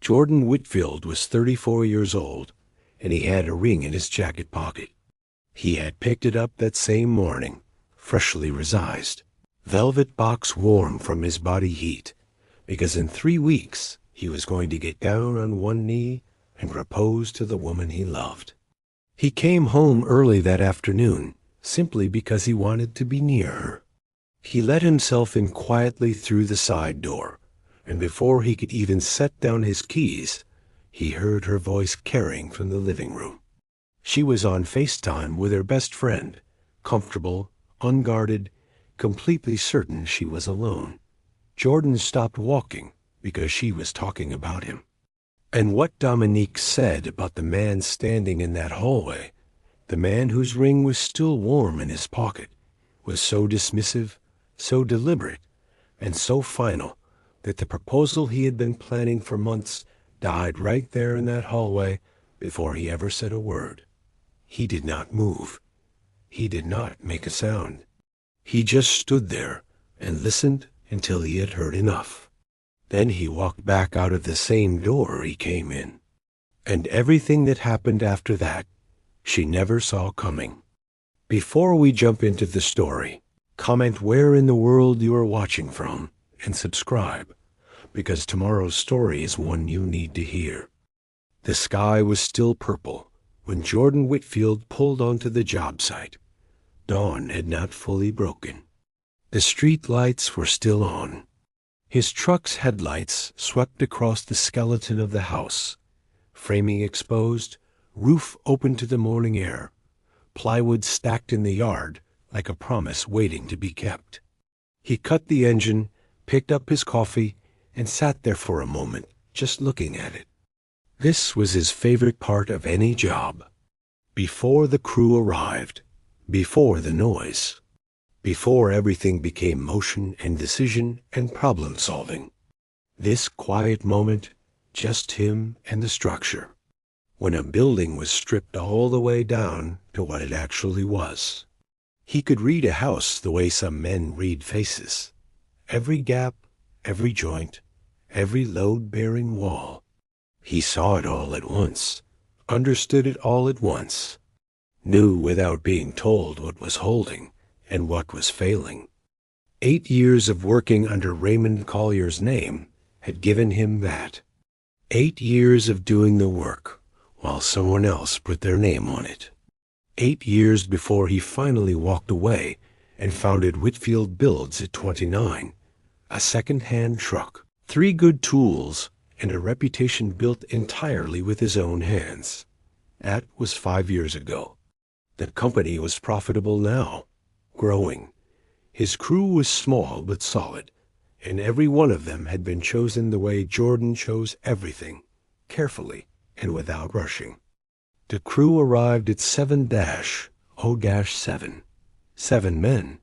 Jordan Whitfield was 34 years old, and he had a ring in his jacket pocket. He had picked it up that same morning, freshly resized, velvet box warm from his body heat, because in 3 weeks he was going to get down on one knee and propose to the woman he loved. He came home early that afternoon, simply because he wanted to be near her. He let himself in quietly through the side door, and before he could even set down his keys, he heard her voice carrying from the living room. She was on FaceTime with her best friend, comfortable, unguarded, completely certain she was alone. Jordan stopped walking because she was talking about him. And what Dominique said about the man standing in that hallway, the man whose ring was still warm in his pocket, was so dismissive, so deliberate, and so final that the proposal he had been planning for months died right there in that hallway before he ever said a word. He did not move. He did not make a sound. He just stood there and listened until he had heard enough. Then he walked back out of the same door he came in. And everything that happened after that, she never saw coming. Before we jump into the story, comment where in the world you are watching from and subscribe, because tomorrow's story is one you need to hear. The sky was still purple when Jordan Whitfield pulled onto the job site. Dawn had not fully broken. The street lights were still on. His truck's headlights swept across the skeleton of the house, framing exposed, roof open to the morning air, plywood stacked in the yard like a promise waiting to be kept. He cut the engine, picked up his coffee, and sat there for a moment, just looking at it. This was his favorite part of any job. Before the crew arrived, before the noise, before everything became motion and decision and problem-solving. This quiet moment, just him and the structure, when a building was stripped all the way down to what it actually was. He could read a house the way some men read faces. Every gap, every joint, every load-bearing wall. He saw it all at once, understood it all at once, knew without being told what was holding and what was failing. 8 years of working under Raymond Collier's name had given him that. 8 years of doing the work while someone else put their name on it. 8 years before he finally walked away and founded Whitfield Builds at 29, a second-hand truck, 3 good tools, and a reputation built entirely with his own hands. That was 5 years ago. The company was profitable now, growing. His crew was small but solid, and every one of them had been chosen the way Jordan chose everything, carefully and without rushing. The crew arrived at 7-0-7. 7 men.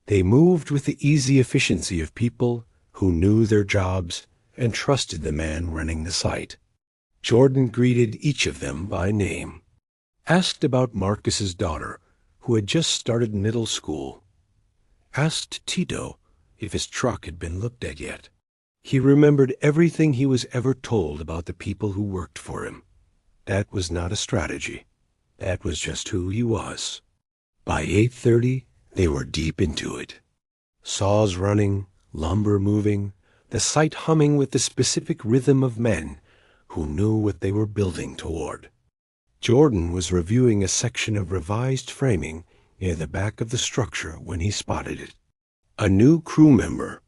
They moved with the easy efficiency of people who knew their jobs and trusted the man running the site. Jordan greeted each of them by name, asked about Marcus's daughter, who had just started middle school, asked Tito if his truck had been looked at yet. He remembered everything he was ever told about the people who worked for him. That was not a strategy. That was just who he was. By 8:30, they were deep into it. Saws running, lumber moving, the site humming with the specific rhythm of men who knew what they were building toward. Jordan was reviewing a section of revised framing near the back of the structure when he spotted it. A new crew member,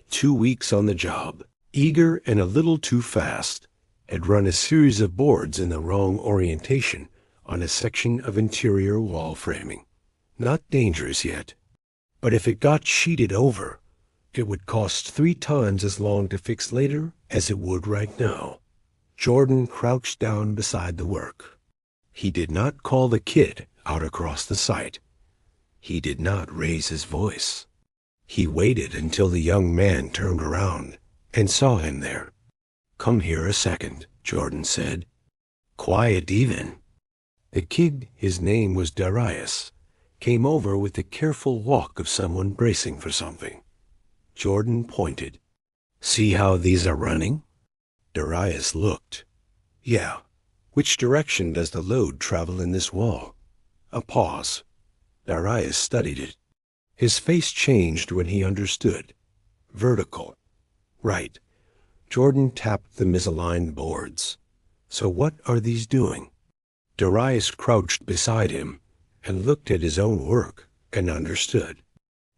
2 weeks on the job, eager and a little too fast, had run a series of boards in the wrong orientation on a section of interior wall framing. Not dangerous yet, but if it got sheeted over, it would cost 3 times as long to fix later as it would right now. Jordan crouched down beside the work. He did not call the kid out across the site. He did not raise his voice. He waited until the young man turned around and saw him there. "Come here a second," Jordan said. "Quiet even." The kid, his name was Darius, came over with the careful walk of someone bracing for something. Jordan pointed. "See how these are running?" Darius looked. Yeah. Which direction does the load travel in this wall? A pause. Darius studied it. His face changed when he understood. Vertical. Right. Jordan tapped the misaligned boards. So what are these doing? Darius crouched beside him and looked at his own work and understood.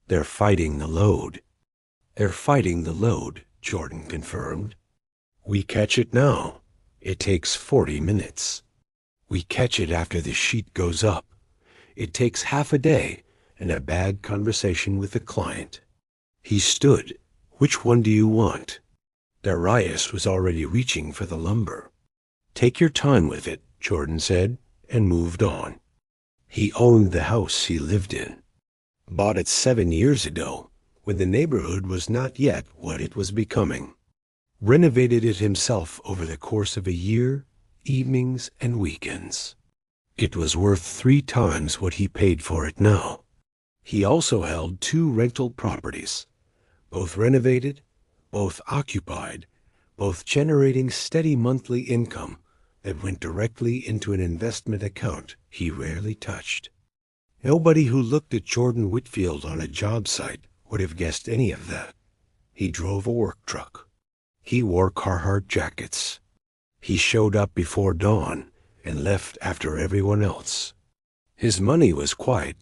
They're fighting the load. They're fighting the load, Jordan confirmed. We catch it now. It takes 40 minutes. We catch it after the sheet goes up. It takes half a day and a bad conversation with the client. He stood. Which one do you want? Darius was already reaching for the lumber. Take your time with it, Jordan said, and moved on. He owned the house he lived in. Bought it 7 years ago, when the neighborhood was not yet what it was becoming. Renovated it himself over the course of a year, evenings and weekends. It was worth 3 times what he paid for it now. He also held 2 rental properties, both renovated, both occupied, both generating steady monthly income that went directly into an investment account he rarely touched. Nobody who looked at Jordan Whitfield on a job site would have guessed any of that. He drove a work truck. He wore Carhartt jackets. He showed up before dawn and left after everyone else. His money was quiet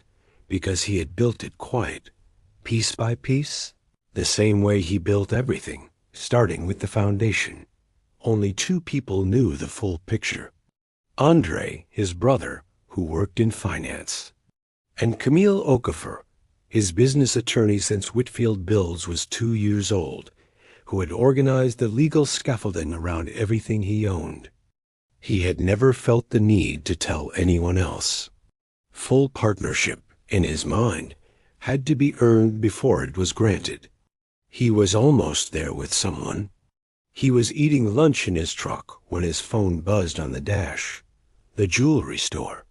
because he had built it quiet, piece by piece, the same way he built everything, starting with the foundation. Only 2 people knew the full picture. Andre, his brother, who worked in finance, and Camille Okafor, his business attorney since Whitfield Bills was 2 years old, who had organized the legal scaffolding around everything he owned. He had never felt the need to tell anyone else. Full partnership, in his mind, had to be earned before it was granted. He was almost there with someone. He was eating lunch in his truck when his phone buzzed on the dash. The jewelry store.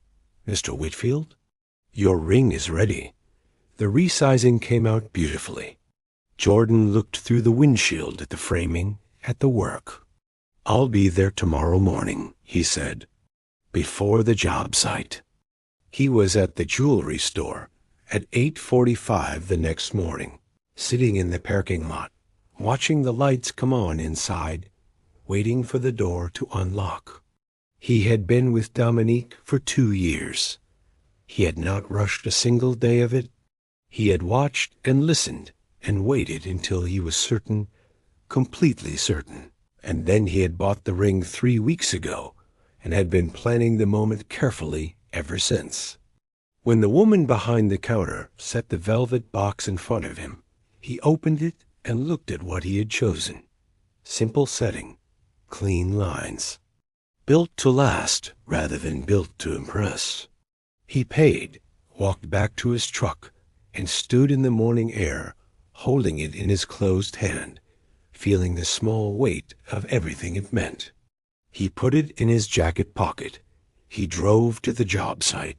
Mr. Whitfield? Your ring is ready. The resizing came out beautifully. Jordan looked through the windshield at the framing, at the work. I'll be there tomorrow morning, he said, before the job site. He was at the jewelry store at 8:45 the next morning, sitting in the parking lot, watching the lights come on inside, waiting for the door to unlock. He had been with Dominique for 2 years. He had not rushed a single day of it. He had watched and listened and waited until he was certain, completely certain. And then he had bought the ring 3 weeks ago and had been planning the moment carefully ever since. When the woman behind the counter set the velvet box in front of him, he opened it and looked at what he had chosen. Simple setting, clean lines. Built to last rather than built to impress. He paid, walked back to his truck, and stood in the morning air, holding it in his closed hand, feeling the small weight of everything it meant. He put it in his jacket pocket. He drove to the job site.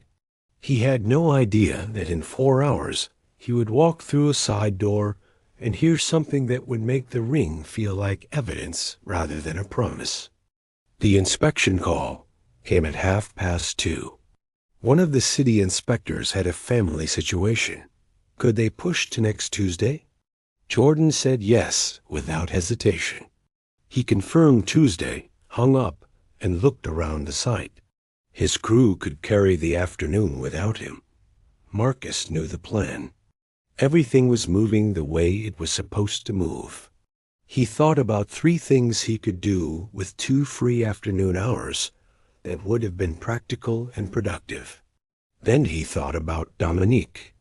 He had no idea that in 4 hours he would walk through a side door and hear something that would make the ring feel like evidence rather than a promise. The inspection call came at 2:30. One of the city inspectors had a family situation. Could they push to next Tuesday? Jordan said yes without hesitation. He confirmed Tuesday, hung up, and looked around the site. His crew could carry the afternoon without him. Marcus knew the plan. Everything was moving the way it was supposed to move. He thought about 3 things he could do with 2 free afternoon hours that would have been practical and productive. Then he thought about Dominique.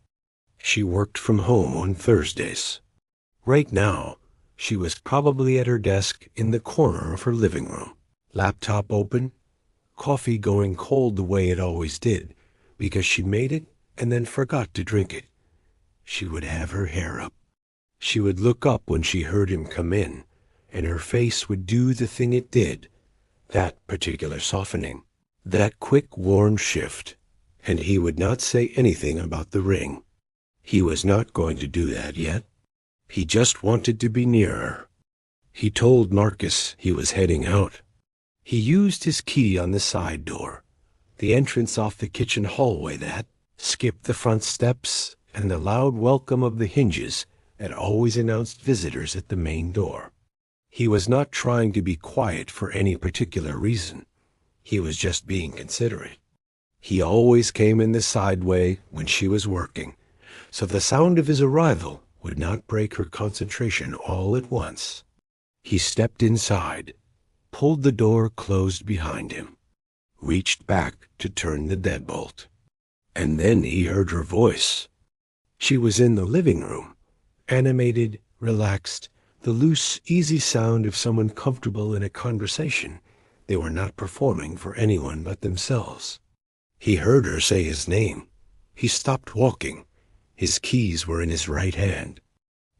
She worked from home on Thursdays. Right now, she was probably at her desk in the corner of her living room, laptop open, coffee going cold the way it always did, because she made it and then forgot to drink it. She would have her hair up. She would look up when she heard him come in, and her face would do the thing it did, that particular softening, that quick, worn shift, and he would not say anything about the ring. He was not going to do that yet. He just wanted to be near her. He told Marcus he was heading out. He used his key on the side door, the entrance off the kitchen hallway that skipped the front steps, and the loud welcome of the hinges that always announced visitors at the main door. He was not trying to be quiet for any particular reason. He was just being considerate. He always came in the sideway when she was working, so the sound of his arrival would not break her concentration all at once. He stepped inside, pulled the door closed behind him, reached back to turn the deadbolt. And then he heard her voice. She was in the living room, animated, relaxed, the loose, easy sound of someone comfortable in a conversation they were not performing for anyone but themselves. He heard her say his name. He stopped walking. His keys were in his right hand.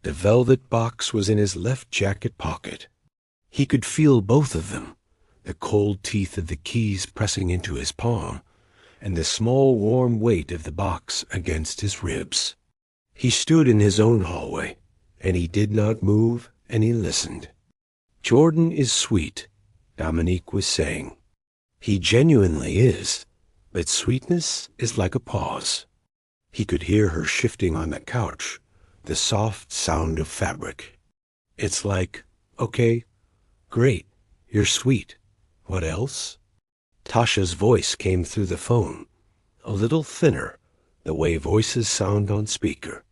The velvet box was in his left jacket pocket. He could feel both of them, the cold teeth of the keys pressing into his palm, and the small warm weight of the box against his ribs. He stood in his own hallway, and he did not move, and he listened. Jordan is sweet, Dominique was saying. He genuinely is, but sweetness is like a pause. He could hear her shifting on the couch, the soft sound of fabric. It's like, okay, great, you're sweet. What else? Tasha's voice came through the phone, a little thinner, the way voices sound on speaker.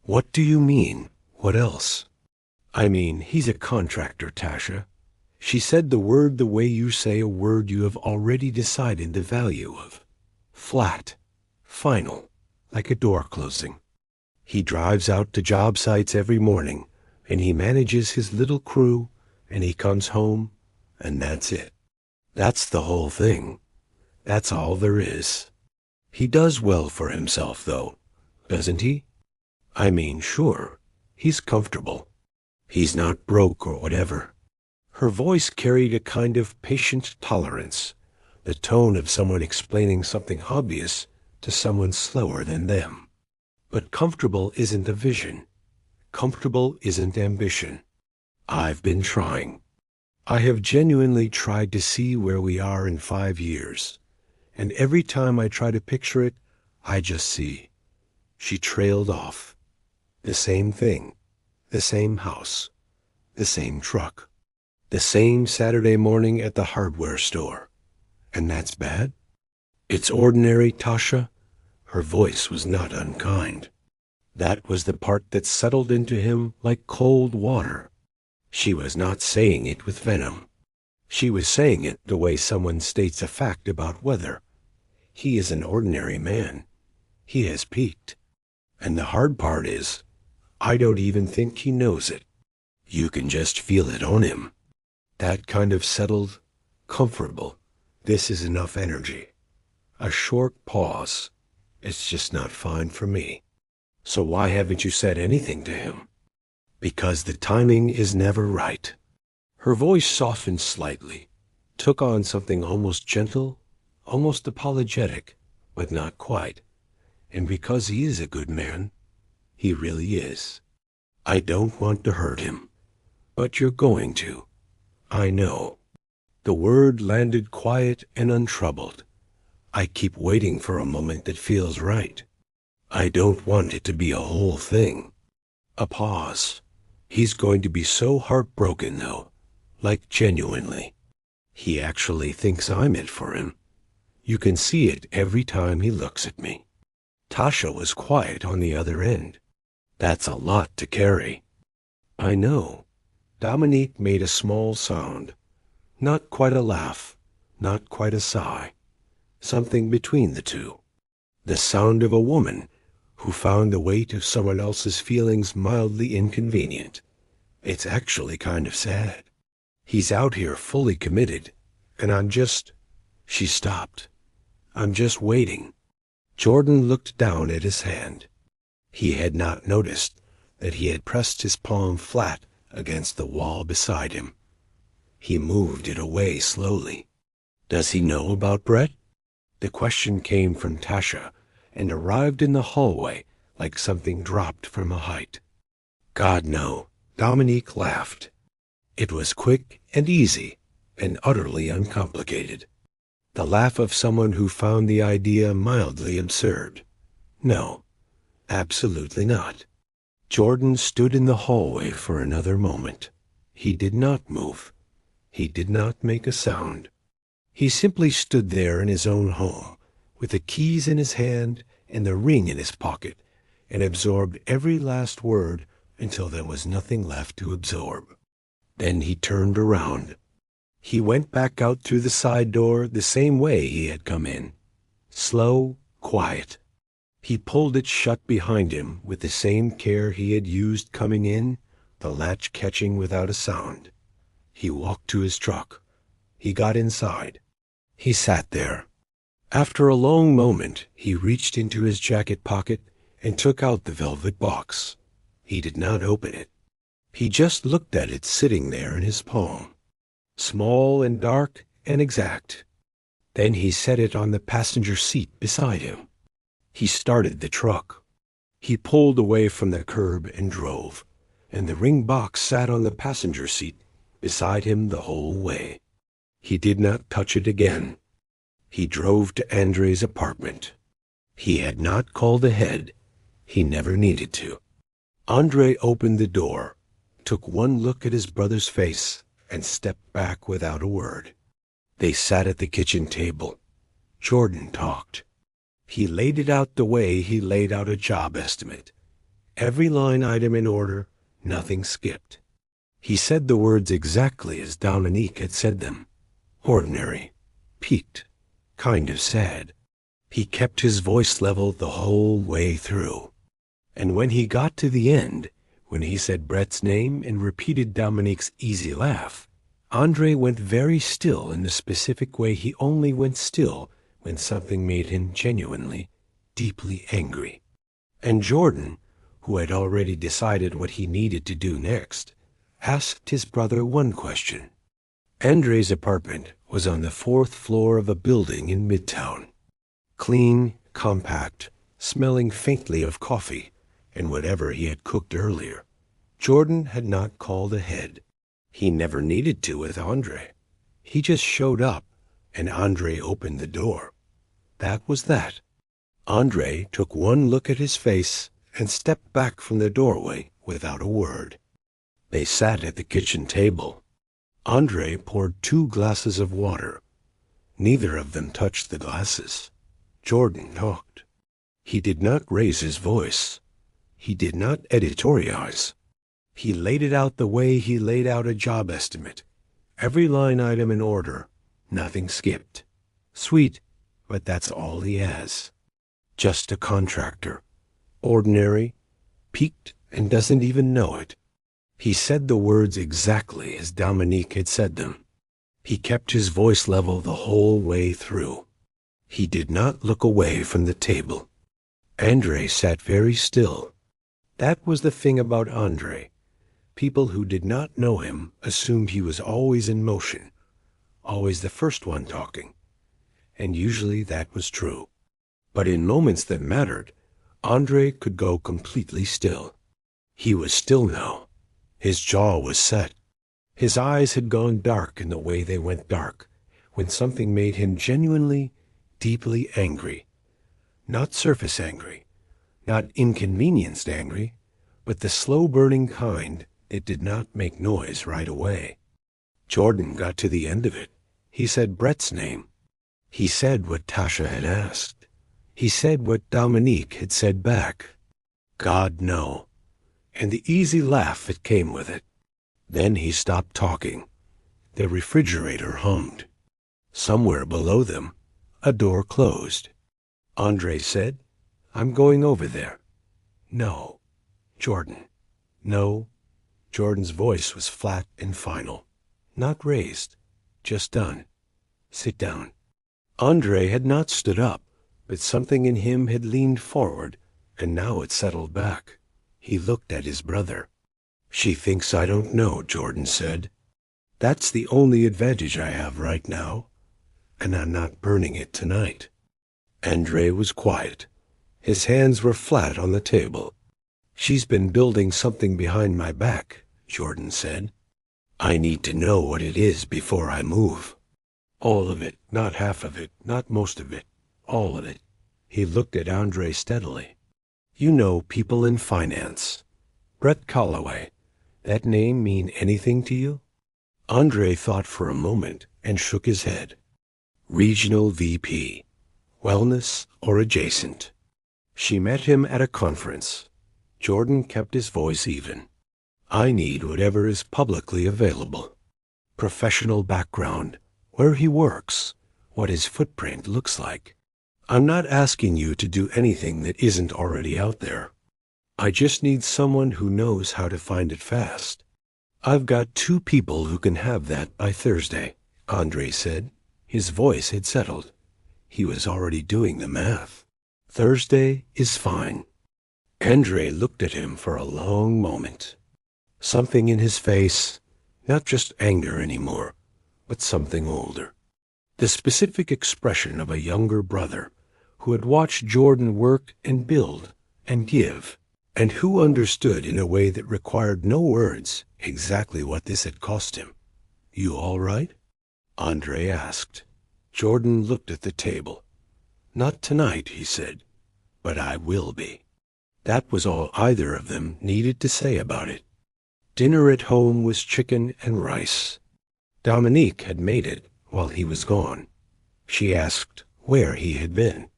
What do you mean, what else? I mean, he's a contractor, Tasha. She said the word the way you say a word you have already decided the value of. Flat, final, like a door closing. He drives out to job sites every morning, and he manages his little crew, and he comes home, and that's it. That's the whole thing. That's all there is. He does well for himself, though, doesn't he? I mean, sure, he's comfortable. He's not broke or whatever. Her voice carried a kind of patient tolerance, the tone of someone explaining something obvious to someone slower than them. But comfortable isn't a vision. Comfortable isn't ambition. I've been trying. I have genuinely tried to see where we are in 5 years, and every time I try to picture it, I just see. She trailed off. The same thing, the same house, the same truck, the same Saturday morning at the hardware store. And that's bad? It's ordinary, Tasha? Her voice was not unkind. That was the part that settled into him like cold water. She was not saying it with venom. She was saying it the way someone states a fact about weather. He is an ordinary man. He has peaked. And the hard part is, I don't even think he knows it. You can just feel it on him. That kind of settled, comfortable, this is enough energy. A short pause. It's just not fine for me. So why haven't you said anything to him? Because the timing is never right. Her voice softened slightly, took on something almost gentle, almost apologetic, but not quite. And because he is a good man, he really is. I don't want to hurt him, but you're going to. I know. The word landed quiet and untroubled. I keep waiting for a moment that feels right. I don't want it to be a whole thing. A pause. He's going to be so heartbroken, though, like genuinely. He actually thinks I'm it for him. You can see it every time he looks at me. Tasha was quiet on the other end. That's a lot to carry. I know. Dominique made a small sound. Not quite a laugh, not quite a sigh. Something between the two. The sound of a woman who found the weight of someone else's feelings mildly inconvenient. It's actually kind of sad. He's out here fully committed, and I'm just... She stopped. I'm just waiting. Jordan looked down at his hand. He had not noticed that he had pressed his palm flat against the wall beside him. He moved it away slowly. Does he know about Brett? The question came from Tasha and arrived in the hallway like something dropped from a height. God, no. Dominique laughed. It was quick and easy and utterly uncomplicated. The laugh of someone who found the idea mildly absurd. No, absolutely not. Jordan stood in the hallway for another moment. He did not move. He did not make a sound. He simply stood there in his own home, with the keys in his hand and the ring in his pocket, and absorbed every last word until there was nothing left to absorb. Then he turned around. He went back out through the side door the same way he had come in. Slow, quiet. He pulled it shut behind him with the same care he had used coming in, the latch catching without a sound. He walked to his truck. He got inside. He sat there. After a long moment, he reached into his jacket pocket and took out the velvet box. He did not open it. He just looked at it sitting there in his palm, small and dark and exact. Then he set it on the passenger seat beside him. He started the truck. He pulled away from the curb and drove, and the ring box sat on the passenger seat beside him the whole way. He did not touch it again. He drove to Andre's apartment. He had not called ahead. He never needed to. Andre opened the door, took one look at his brother's face, and stepped back without a word. They sat at the kitchen table. Jordan talked. He laid it out the way he laid out a job estimate. Every line item in order, nothing skipped. He said the words exactly as Dominique had said them. Ordinary, piqued, kind of sad. He kept his voice level the whole way through. And when he got to the end, when he said Brett's name and repeated Dominique's easy laugh, Andre went very still in the specific way he only went still when something made him genuinely, deeply angry. And Jordan, who had already decided what he needed to do next, asked his brother one question. Andre's apartment was on the 4th floor of a building in Midtown. Clean, compact, smelling faintly of coffee and whatever he had cooked earlier. Jordan had not called ahead. He never needed to with Andre. He just showed up, and Andre opened the door. That was that. Andre took one look at his face and stepped back from the doorway without a word. They sat at the kitchen table. Andre poured 2 glasses of water. Neither of them touched the glasses. Jordan talked. He did not raise his voice. He did not editorialize. He laid it out the way he laid out a job estimate. Every line item in order, nothing skipped. Sweet, but that's all he has. Just a contractor. Ordinary, peaked, and doesn't even know it. He said the words exactly as Dominique had said them. He kept his voice level the whole way through. He did not look away from the table. Andre sat very still. That was the thing about Andre. People who did not know him assumed he was always in motion, always the first one talking. And usually that was true. But in moments that mattered, Andre could go completely still. He was still now. His jaw was set. His eyes had gone dark in the way they went dark, when something made him genuinely, deeply angry. Not surface angry, not inconvenienced angry, but the slow-burning kind that did not make noise right away. Jordan got to the end of it. He said Brett's name. He said what Tasha had asked. He said what Dominique had said back. God, no. And the easy laugh that came with it. Then he stopped talking. The refrigerator hummed. Somewhere below them, a door closed. Andre said, I'm going over there. No. Jordan. No. Jordan's voice was flat and final. Not raised. Just done. Sit down. Andre had not stood up, but something in him had leaned forward, and now it settled back. He looked at his brother. She thinks I don't know, Jordan said. That's the only advantage I have right now, and I'm not burning it tonight. Andre was quiet. His hands were flat on the table. She's been building something behind my back, Jordan said. I need to know what it is before I move. All of it, not half of it, not most of it, all of it. He looked at Andre steadily. You know people in finance. Brett Calloway. That name mean anything to you? Andre thought for a moment and shook his head. Regional VP. Wellness or adjacent. She met him at a conference. Jordan kept his voice even. I need whatever is publicly available. Professional background, where he works, what his footprint looks like. I'm not asking you to do anything that isn't already out there. I just need someone who knows how to find it fast. I've got 2 people who can have that by Thursday, Andre said. His voice had settled. He was already doing the math. Thursday is fine. Andre looked at him for a long moment. Something in his face, not just anger anymore, but something older. The specific expression of a younger brother who had watched Jordan work and build and give, and who understood in a way that required no words exactly what this had cost him. You all right? Andre asked. Jordan looked at the table. Not tonight, he said, but I will be. That was all either of them needed to say about it. Dinner at home was chicken and rice. Dominique had made it while he was gone. She asked where he had been.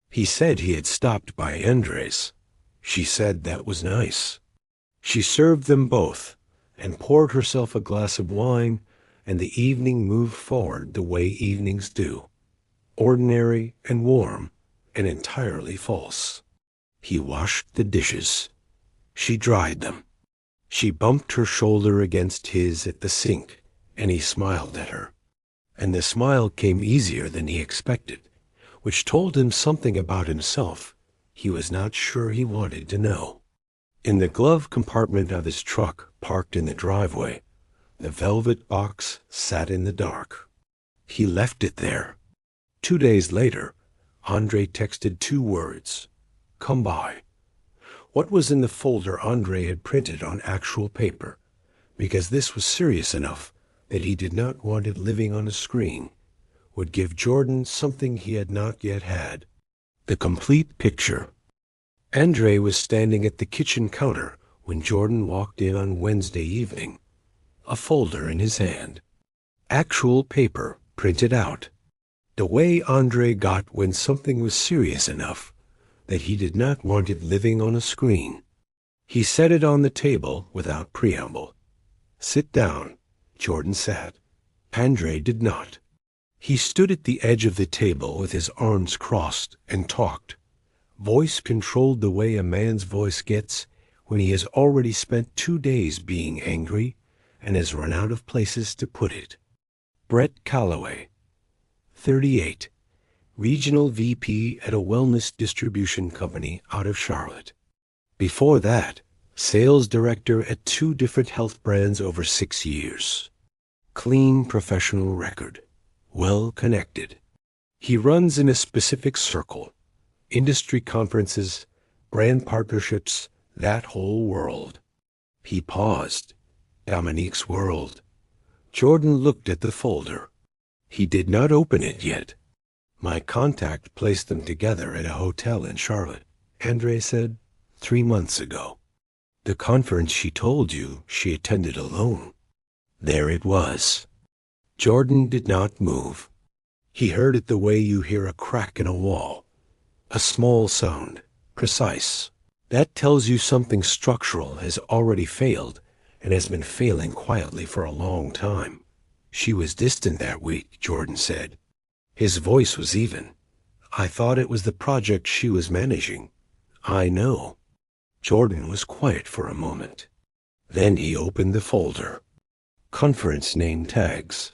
He said he had stopped by Andre's. She said that was nice. She served them both and poured herself a glass of wine, and the evening moved forward the way evenings do. Ordinary and warm and entirely false. He washed the dishes. She dried them. She bumped her shoulder against his at the sink, and he smiled at her. And the smile came easier than he expected, which told him something about himself he was not sure he wanted to know. In the glove compartment of his truck parked in the driveway, the velvet box sat in the dark. He left it there. 2 days later, Andre texted 2 words, "Come by." What was in the folder Andre had printed on actual paper, because this was serious enough that he did not want it living on a screen, would give Jordan something he had not yet had. The complete picture. Andre was standing at the kitchen counter when Jordan walked in on Wednesday evening, a folder in his hand. Actual paper printed out. The way Andre got when something was serious enough that he did not want it living on a screen. He set it on the table without preamble. Sit down. Jordan sat. Andre did not. He stood at the edge of the table with his arms crossed and talked. Voice controlled the way a man's voice gets when he has already spent 2 days being angry and has run out of places to put it. Brett Calloway, 38. Regional VP at a wellness distribution company out of Charlotte. Before that, sales director at 2 different health brands over 6 years. Clean professional record. Well connected. He runs in a specific circle. Industry conferences, brand partnerships, that whole world. He paused. Dominique's world. Jordan looked at the folder. He did not open it yet. My contact placed them together at a hotel in Charlotte, Andre said, 3 months ago. The conference she told you she attended alone. There it was. Jordan did not move. He heard it the way you hear a crack in a wall. A small sound, precise. That tells you something structural has already failed and has been failing quietly for a long time. She was distant that week, Jordan said. His voice was even. I thought it was the project she was managing. I know. Jordan was quiet for a moment. Then he opened the folder. Conference name tags.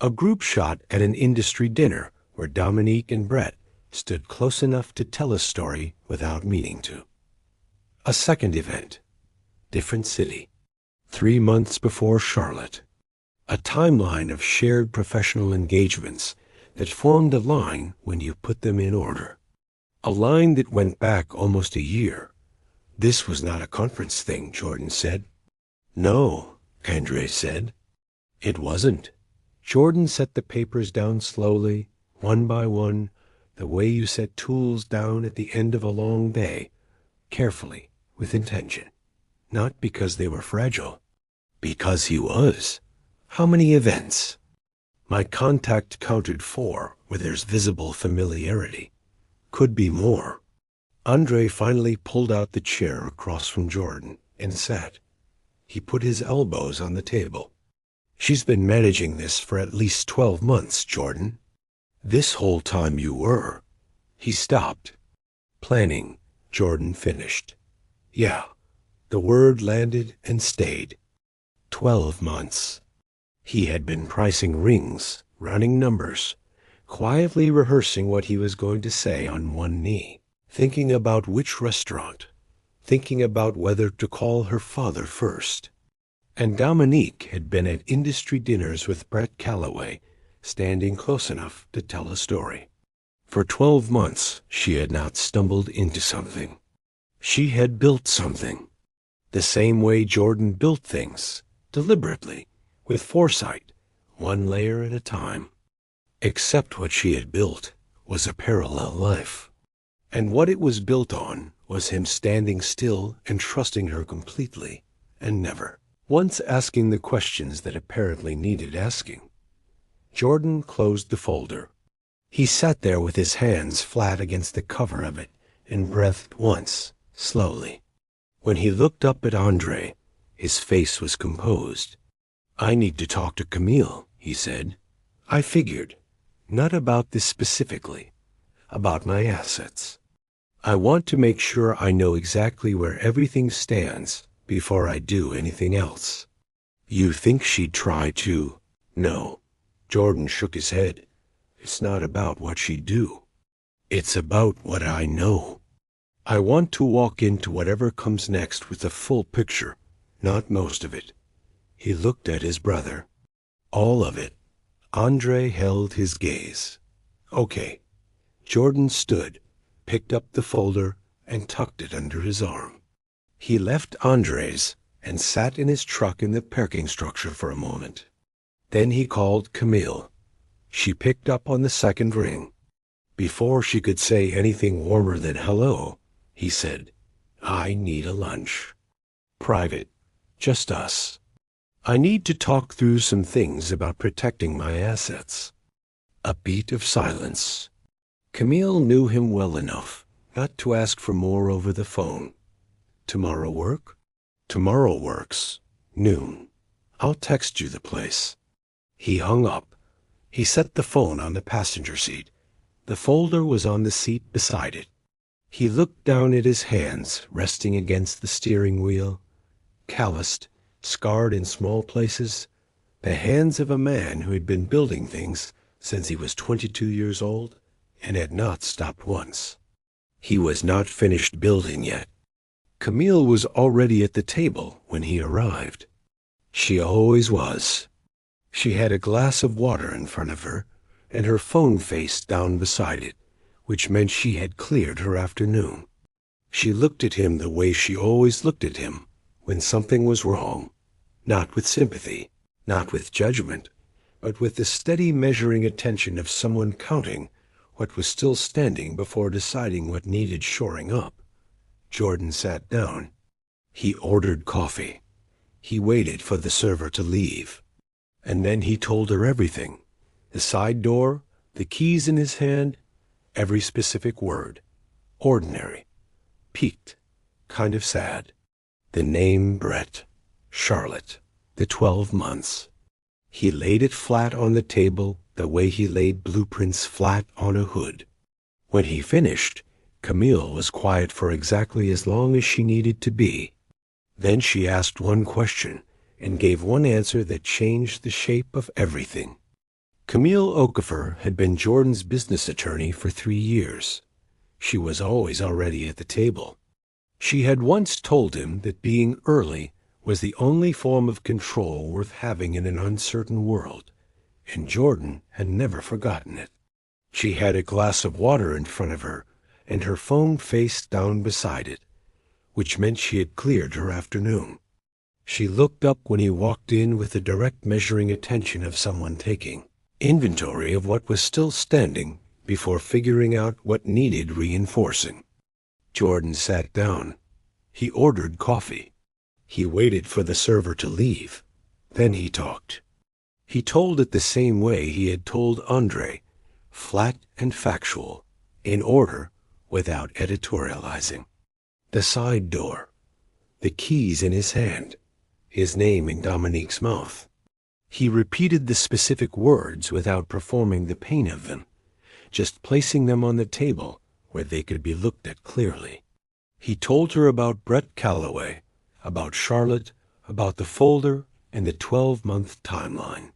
A group shot at an industry dinner where Dominique and Brett stood close enough to tell a story without meaning to. A second event. Different city. 3 months before Charlotte. A timeline of shared professional engagements that formed a line when you put them in order. A line that went back almost a year. This was not a conference thing, Jordan said. No, Andre said. It wasn't. Jordan set the papers down slowly, one by one, the way you set tools down at the end of a long day, carefully, with intention. Not because they were fragile. Because he was. How many events? My contact counted 4, where there's visible familiarity. Could be more. Andre finally pulled out the chair across from Jordan and sat. He put his elbows on the table. She's been managing this for at least 12 months, Jordan. This whole time you were. He stopped. Planning, Jordan finished. Yeah, the word landed and stayed. 12 months. He had been pricing rings, running numbers, quietly rehearsing what he was going to say on one knee, thinking about which restaurant, thinking about whether to call her father first. And Dominique had been at industry dinners with Brett Calloway, standing close enough to tell a story. For 12 months, she had not stumbled into something. She had built something. The same way Jordan built things, deliberately, with foresight, one layer at a time. Except what she had built was a parallel life. And what it was built on was him standing still and trusting her completely, and never once asking the questions that apparently needed asking. Jordan closed the folder. He sat there with his hands flat against the cover of it and breathed once, slowly. When he looked up at Andre, his face was composed. I need to talk to Camille, he said. I figured. Not about this specifically. About my assets. I want to make sure I know exactly where everything stands before I do anything else. You think she'd try to? No. Jordan shook his head. It's not about what she'd do. It's about what I know. I want to walk into whatever comes next with the full picture, not most of it. He looked at his brother. All of it. Andre held his gaze. Okay. Jordan stood, picked up the folder, and tucked it under his arm. He left Andre's and sat in his truck in the parking structure for a moment. Then he called Camille. She picked up on the second ring. Before she could say anything warmer than hello, he said, I need a lunch. Private. Just us. I need to talk through some things about protecting my assets. A beat of silence. Camille knew him well enough not to ask for more over the phone. Tomorrow work? Tomorrow works. Noon. I'll text you the place. He hung up. He set the phone on the passenger seat. The folder was on the seat beside it. He looked down at his hands resting against the steering wheel, calloused, scarred in small places, the hands of a man who had been building things since he was 22 years old and had not stopped once. He was not finished building yet. Camille was already at the table when he arrived. She always was. She had a glass of water in front of her, and her phone face down beside it, which meant she had cleared her afternoon. She looked at him the way she always looked at him when something was wrong, not with sympathy, not with judgment, but with the steady measuring attention of someone counting what was still standing before deciding what needed shoring up. Jordan sat down. He ordered coffee. He waited for the server to leave. And then he told her everything. The side door, the keys in his hand, every specific word. Ordinary. Piqued. Kind of sad. The name Brett. Charlotte. The 12 months. He laid it flat on the table the way he laid blueprints flat on a hood. When he finished, Camille was quiet for exactly as long as she needed to be. Then she asked one question and gave one answer that changed the shape of everything. Camille Okafor had been Jordan's business attorney for 3 years. She was always already at the table. She had once told him that being early was the only form of control worth having in an uncertain world, and Jordan had never forgotten it. She had a glass of water in front of her, and her phone faced down beside it, which meant she had cleared her afternoon. She looked up when he walked in with the direct measuring attention of someone taking inventory of what was still standing before figuring out what needed reinforcing. Jordan sat down. He ordered coffee. He waited for the server to leave. Then he talked. He told it the same way he had told Andre, flat and factual, in order, without editorializing. The side door, the keys in his hand, his name in Dominique's mouth. He repeated the specific words without performing the pain of them, just placing them on the table where they could be looked at clearly. He told her about Brett Calloway, about Charlotte, about the folder and the 12-month timeline.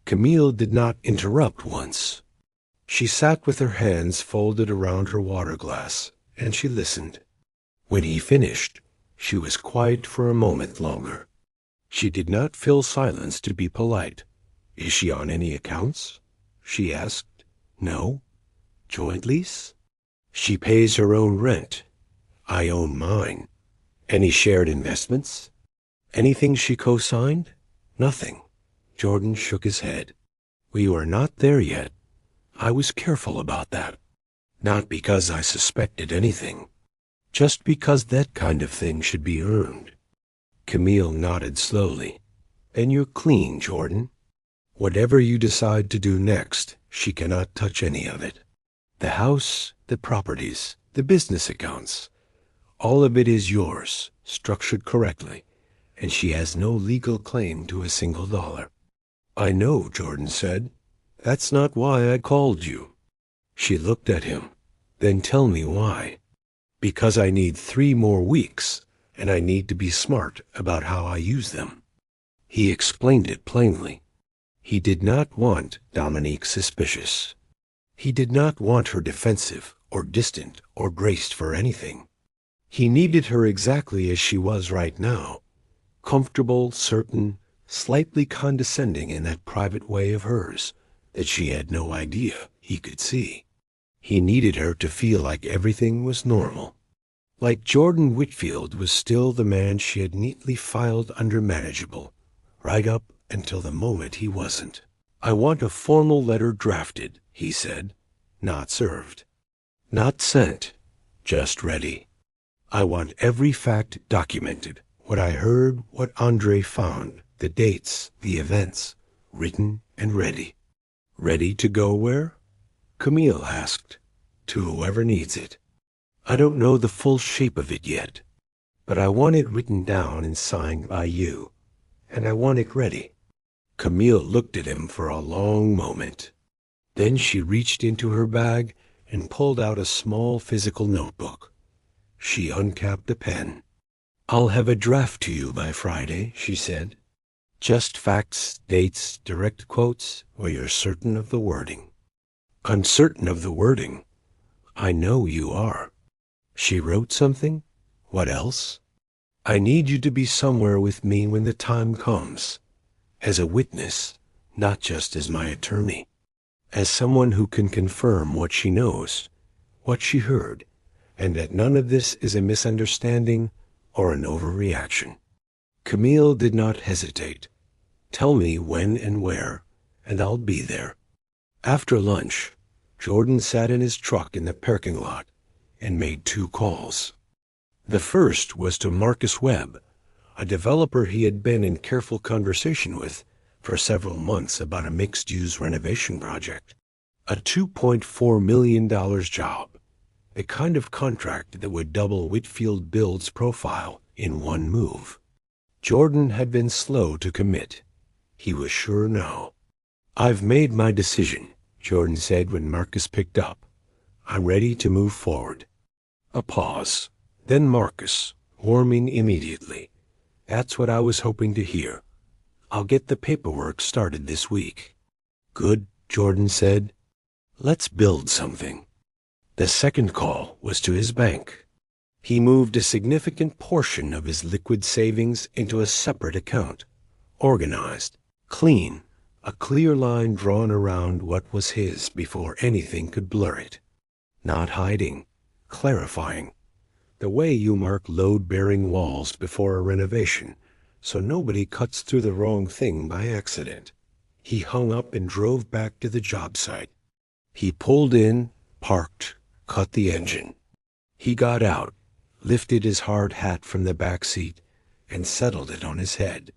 Camille did not interrupt once. She sat with her hands folded around her water glass, and she listened. When he finished, she was quiet for a moment longer. She did not fill silence to be polite. "Is she on any accounts?" she asked. "No." "Joint lease?" "She pays her own rent. I own mine." "Any shared investments?" "Anything she co-signed?" "Nothing." Jordan shook his head. "We were not there yet. I was careful about that. Not because I suspected anything. Just because that kind of thing should be earned." Camille nodded slowly. "Then you're clean, Jordan. Whatever you decide to do next, she cannot touch any of it. The house, the properties, the business accounts, all of it is yours, structured correctly, and she has no legal claim to a single dollar." "I know," Jordan said. "That's not why I called you." She looked at him. "Then tell me why." "Because I need 3 more weeks, and I need to be smart about how I use them." He explained it plainly. He did not want Dominique suspicious. He did not want her defensive or distant or braced for anything. He needed her exactly as she was right now, comfortable, certain, slightly condescending in that private way of hers that she had no idea he could see. He needed her to feel like everything was normal. Like Jordan Whitfield was still the man she had neatly filed under manageable, right up until the moment he wasn't. "I want a formal letter drafted," he said. "Not served. Not sent. Just ready. I want every fact documented. What I heard, what Andre found, the dates, the events, written and ready." "Ready to go where?" Camille asked. "To whoever needs it. I don't know the full shape of it yet, but I want it written down and signed by you, and I want it ready." Camille looked at him for a long moment. Then she reached into her bag and pulled out a small physical notebook. She uncapped a pen. "I'll have a draft to you by Friday," she said. "Just facts, dates, direct quotes, where you're certain of the wording." "I'm certain of the wording." "I know you are." She wrote something? "What else?" "I need you to be somewhere with me when the time comes. As a witness, not just as my attorney. As someone who can confirm what she knows, what she heard, and that none of this is a misunderstanding or an overreaction." Camille did not hesitate. "Tell me when and where, and I'll be there." After lunch, Jordan sat in his truck in the parking lot and made 2 calls. The first was to Marcus Webb, a developer he had been in careful conversation with for several months about a mixed-use renovation project. A $2.4 million job, the kind of contract that would double Whitfield Build's profile in one move. Jordan had been slow to commit. He was sure now. "I've made my decision," Jordan said when Marcus picked up. "I'm ready to move forward." A pause. Then Marcus, warming immediately. "That's what I was hoping to hear. I'll get the paperwork started this week." "Good," Jordan said. "Let's build something." The second call was to his bank. He moved a significant portion of his liquid savings into a separate account, organized, clean, a clear line drawn around what was his before anything could blur it. Not hiding, clarifying, the way you mark load-bearing walls before a renovation, so nobody cuts through the wrong thing by accident. He hung up and drove back to the job site. He pulled in, parked, cut the engine. He got out, lifted his hard hat from the back seat, and settled it on his head.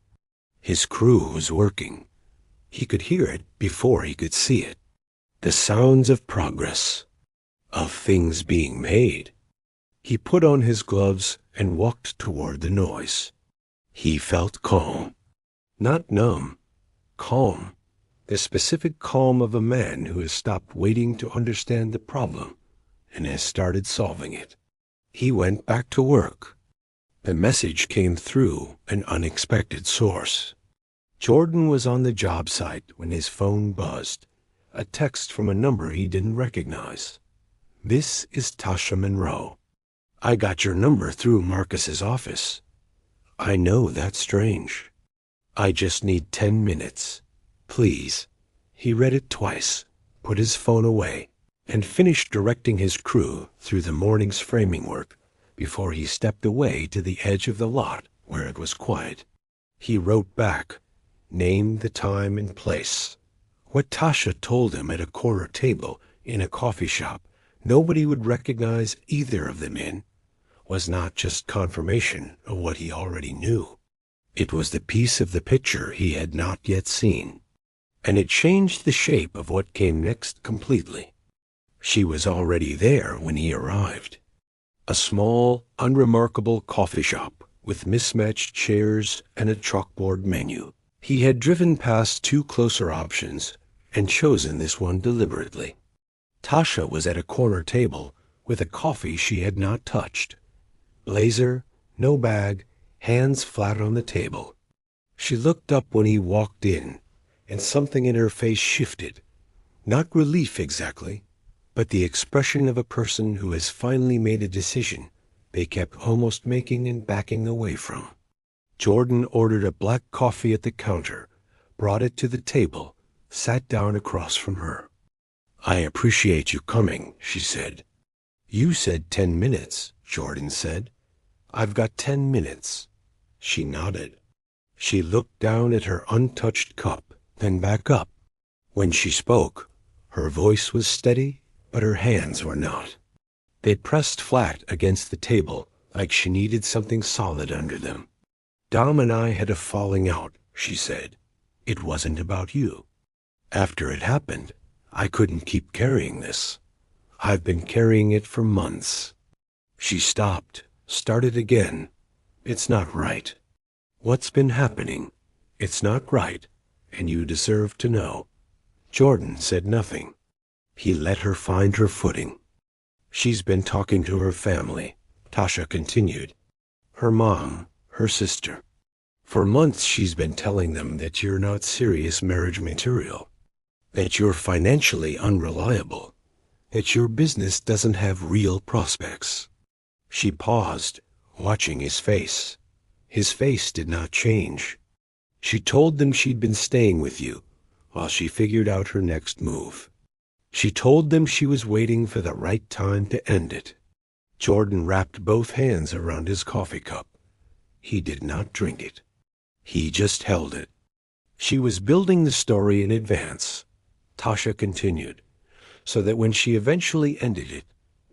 His crew was working. He could hear it before he could see it. The sounds of progress, of things being made. He put on his gloves and walked toward the noise. He felt calm. Not numb. Calm. The specific calm of a man who has stopped waiting to understand the problem and has started solving it. He went back to work. The message came through an unexpected source. Jordan was on the job site when his phone buzzed. A text from a number he didn't recognize. "This is Tasha Monroe. I got your number through Marcus's office. I know that's strange. I just need 10 minutes. Please." He read it twice, put his phone away, and finished directing his crew through the morning's framing work before he stepped away to the edge of the lot where it was quiet. He wrote back, named the time and place. What Tasha told him at a corner table in a coffee shop nobody would recognize either of them in was not just confirmation of what he already knew. It was the piece of the picture he had not yet seen, and it changed the shape of what came next completely. She was already there when he arrived. A small, unremarkable coffee shop with mismatched chairs and a chalkboard menu. He had driven past two closer options and chosen this one deliberately. Tasha was at a corner table with a coffee she had not touched. Blazer, no bag, hands flat on the table. She looked up when he walked in, and something in her face shifted. Not relief exactly, but the expression of a person who has finally made a decision they kept almost making and backing away from. Jordan ordered a black coffee at the counter, brought it to the table, sat down across from her. "I appreciate you coming," she said. "You said 10 minutes," Jordan said. "I've got 10 minutes." She nodded. She looked down at her untouched cup, then back up. When she spoke, her voice was steady, but her hands were not. They pressed flat against the table like she needed something solid under them. "Dom and I had a falling out," she said. "It wasn't about you. After it happened, I couldn't keep carrying this. I've been carrying it for months." She stopped, started again. "It's not right. What's been happening? It's not right, and you deserve to know." Jordan said nothing. He let her find her footing. "She's been talking to her family," Tasha continued. "Her mom, her sister. For months she's been telling them that you're not serious marriage material, that you're financially unreliable, that your business doesn't have real prospects." She paused, watching his face. His face did not change. "She told them she'd been staying with you while she figured out her next move. She told them she was waiting for the right time to end it." Jordan wrapped both hands around his coffee cup. He did not drink it. He just held it. She was building the story in advance, Tasha continued, so that when she eventually ended it,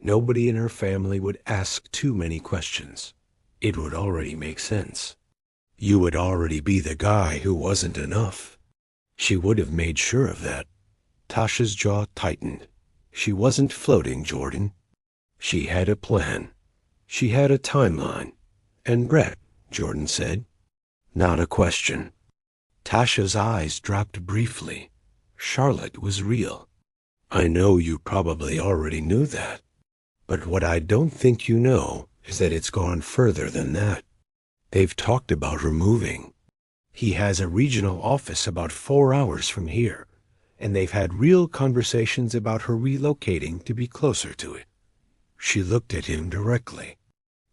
nobody in her family would ask too many questions. It would already make sense. You would already be the guy who wasn't enough. She would have made sure of that. Tasha's jaw tightened. She wasn't floating, Jordan. She had a plan. She had a timeline. "And Brett," Jordan said. Not a question. Tasha's eyes dropped briefly. Charlotte was real. "I know you probably already knew that. But what I don't think you know is that it's gone further than that. They've talked about her moving. He has a regional office about 4 hours from here, and they've had real conversations about her relocating to be closer to it." She looked at him directly.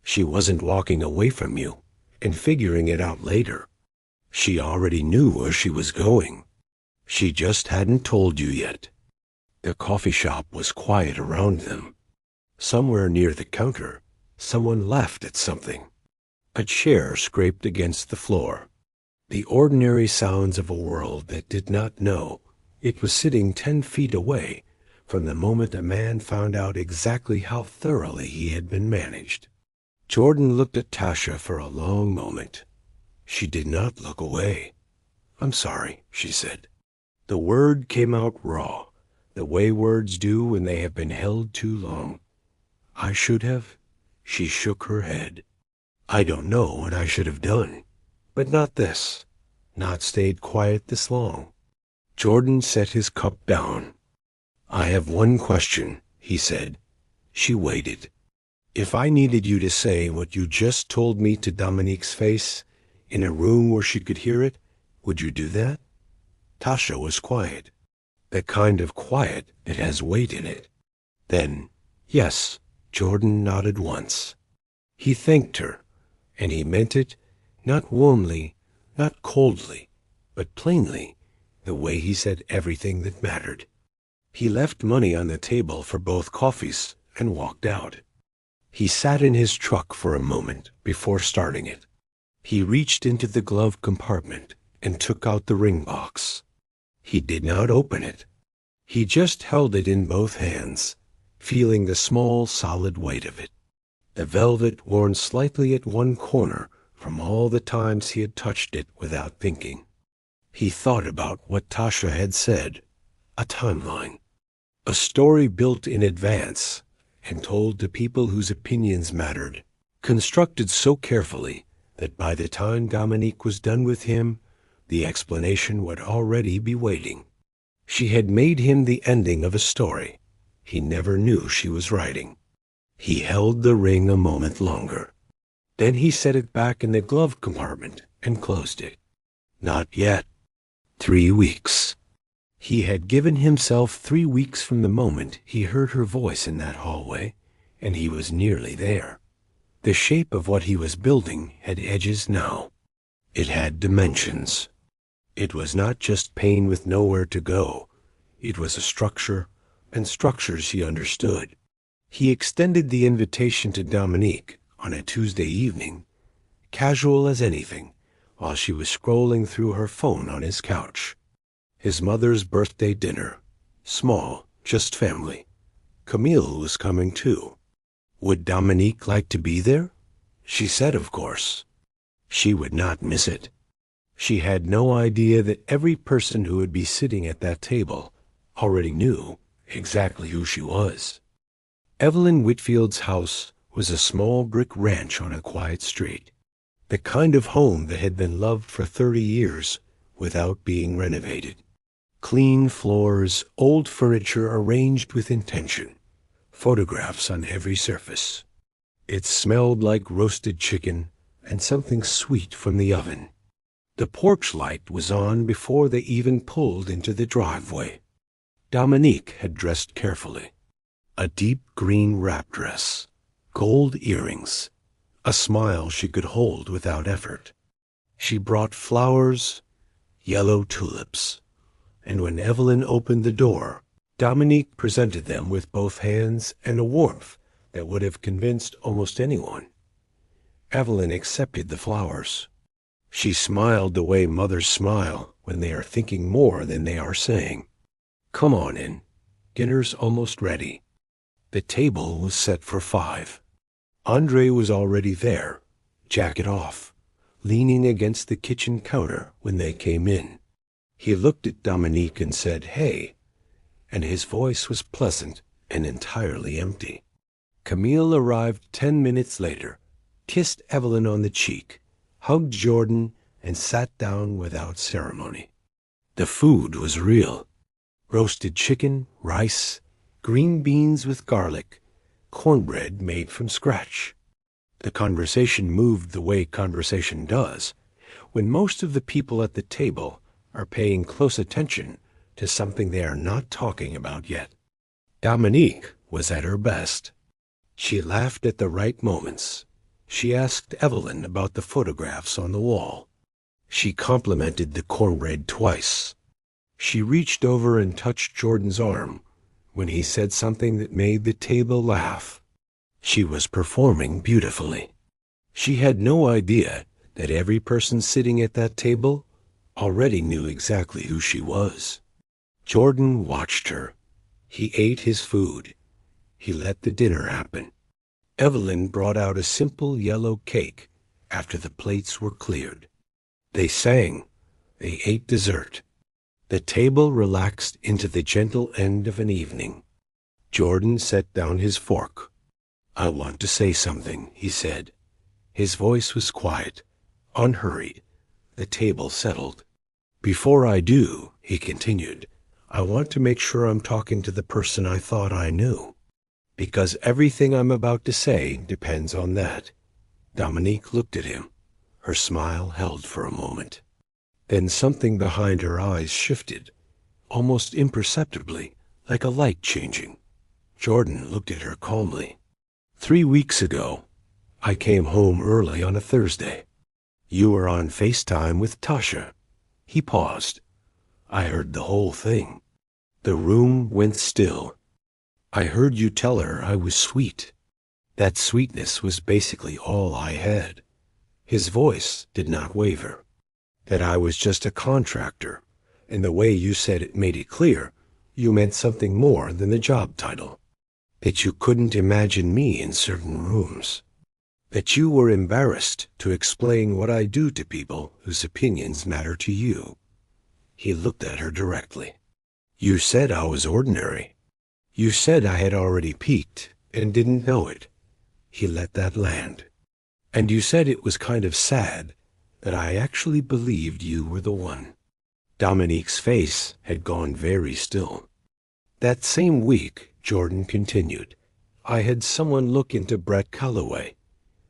She wasn't walking away from you and figuring it out later. She already knew where she was going. She just hadn't told you yet. The coffee shop was quiet around them. Somewhere near the counter, someone laughed at something. A chair scraped against the floor. The ordinary sounds of a world that did not know it was sitting 10 feet away from the moment a man found out exactly how thoroughly he had been managed. Jordan looked at Tasha for a long moment. She did not look away. "I'm sorry," she said. The word came out raw, the way words do when they have been held too long. "I should have." She shook her head. "I don't know what I should have done, but not this. Not stayed quiet this long." Jordan set his cup down. "I have one question," he said. She waited. "If I needed you to say what you just told me to Dominique's face, in a room where she could hear it, would you do that?" Tasha was quiet, the kind of quiet that has weight in it. Then, yes, Jordan nodded once. He thanked her, and he meant it, not warmly, not coldly, but plainly, the way he said everything that mattered. He left money on the table for both coffees and walked out. He sat in his truck for a moment before starting it. He reached into the glove compartment and took out the ring box. He did not open it. He just held it in both hands, feeling the small, solid weight of it. The velvet worn slightly at one corner from all the times he had touched it without thinking. He thought about what Tasha had said, a timeline, a story built in advance and told to people whose opinions mattered, constructed so carefully that by the time Dominique was done with him, the explanation would already be waiting. She had made him the ending of a story he never knew she was writing. He held the ring a moment longer. Then he set it back in the glove compartment and closed it. Not yet. 3 weeks. He had given himself 3 weeks from the moment he heard her voice in that hallway, and he was nearly there. The shape of what he was building had edges now. It had dimensions. It was not just pain with nowhere to go. It was a structure, and structures he understood. He extended the invitation to Dominique on a Tuesday evening, casual as anything, while she was scrolling through her phone on his couch. His mother's birthday dinner. Small, just family. Camille was coming too. Would Dominique like to be there? She said, of course. She would not miss it. She had no idea that every person who would be sitting at that table already knew exactly who she was. Evelyn Whitfield's house was a small brick ranch on a quiet street, the kind of home that had been loved for 30 years without being renovated. Clean floors, old furniture arranged with intention, photographs on every surface. It smelled like roasted chicken and something sweet from the oven. The porch light was on before they even pulled into the driveway. Dominique had dressed carefully. A deep green wrap dress, gold earrings, a smile she could hold without effort. She brought flowers, yellow tulips, and when Evelyn opened the door, Dominique presented them with both hands and a warmth that would have convinced almost anyone. Evelyn accepted the flowers. She smiled the way mothers smile when they are thinking more than they are saying. "Come on in. Dinner's almost ready." The table was set for 5. Andre was already there, jacket off, leaning against the kitchen counter when they came in. He looked at Dominique and said, "Hey," and his voice was pleasant and entirely empty. Camille arrived 10 minutes later, kissed Evelyn on the cheek, hugged Jordan, and sat down without ceremony. The food was real. Roasted chicken, rice, green beans with garlic, cornbread made from scratch. The conversation moved the way conversation does, when most of the people at the table are paying close attention to something they are not talking about yet. Dominique was at her best. She laughed at the right moments. She asked Evelyn about the photographs on the wall. She complimented the cornbread twice. She reached over and touched Jordan's arm when he said something that made the table laugh. She was performing beautifully. She had no idea that every person sitting at that table already knew exactly who she was. Jordan watched her. He ate his food. He let the dinner happen. Evelyn brought out a simple yellow cake after the plates were cleared. They sang. They ate dessert. The table relaxed into the gentle end of an evening. Jordan set down his fork. "I want to say something," he said. His voice was quiet, unhurried. The table settled. "Before I do," he continued, "I want to make sure I'm talking to the person I thought I knew. Because everything I'm about to say depends on that." Dominique looked at him. Her smile held for a moment. Then something behind her eyes shifted, almost imperceptibly, like a light changing. Jordan looked at her calmly. "3 weeks ago, I came home early on a Thursday. You were on FaceTime with Tasha." He paused. "I heard the whole thing." The room went still. "I heard you tell her I was sweet. That sweetness was basically all I had." His voice did not waver. "That I was just a contractor, and the way you said it made it clear you meant something more than the job title. That you couldn't imagine me in certain rooms. That you were embarrassed to explain what I do to people whose opinions matter to you." He looked at her directly. "You said I was ordinary. You said I had already peaked and didn't know it." He let that land. "And you said it was kind of sad that I actually believed you were the one." Dominique's face had gone very still. "That same week," Jordan continued, "I had someone look into Brett Calloway."